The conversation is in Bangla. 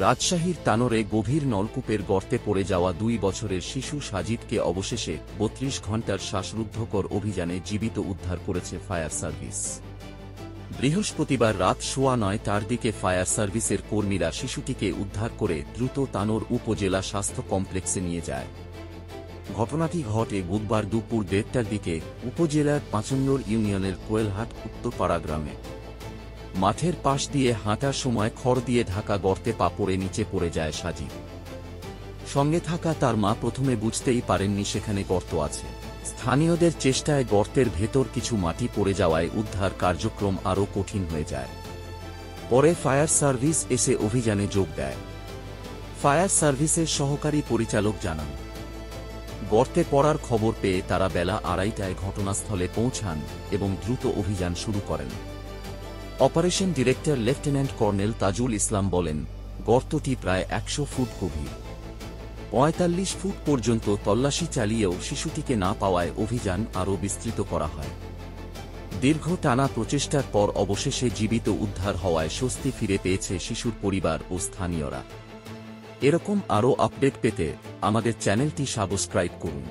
রাজশাহীর তানোরে গভীর নলকূপের গর্তে পড়ে যাওয়া ২ বছরের শিশু সাজিদকে অবশেষে ৩২ ঘণ্টার শ্বাসরুদ্ধকর অভিযানে জীবিত উদ্ধার করেছে ফায়ার সার্ভিস। বৃহস্পতিবার রাত ৯:১৯টার দিকে ফায়ার সার্ভিসের কর্মীরা শিশুটিকে উদ্ধার করে দ্রুত তানোর উপজেলা স্বাস্থ্য কমপ্লেক্সে নিয়ে যায়। ঘটনাটি ঘটে বুধবার দুপুর ১:৩০টার দিকে উপজেলার ৫ নম্বর ইউনিয়নের কোয়েলহাট উত্তরপাড়া গ্রামে। মাঠের পাশ দিয়ে হাঁটার সময় খড় দিয়ে ঢাকা গর্তে পা পড়ে নিচে পড়ে যায় সাজিদ। সঙ্গে থাকা তার মা প্রথমে বুঝতেই পারেননি সেখানে গর্ত আছে। স্থানীয়দের চেষ্টায় গর্তের ভেতর কিছু মাটি পড়ে যাওয়ায় উদ্ধার কার্যক্রম আরও কঠিন হয়ে যায়। পরে ফায়ার সার্ভিস এসে অভিযানে যোগ দেয়। ফায়ার সার্ভিসের সহকারী পরিচালক জানান, গর্তে পড়ার খবর পেয়ে তারা বেলা ২:৩০টায় ঘটনাস্থলে পৌঁছান এবং দ্রুত অভিযান শুরু করেন। Operation director lieutenant colonel Tajul Islam বলেন, গর্তটি প্রায় ১০০ ফুট গভীর। ৪৫ ফুট পর্যন্ত তল্লাশি চালিয়েও শিশুটিকে না পাওয়ায় অভিযান আরও বিস্তৃত করা হয়। দীর্ঘ টানা প্রচেষ্টার পর অবশেষে জীবিত উদ্ধার হওয়ায় স্বস্তি ফিরে পেয়েছে শিশুর পরিবার ও স্থানীয়রা। এরকম আরও আপডেট পেতে আমাদের চ্যানেলটি সাবস্ক্রাইব করুন।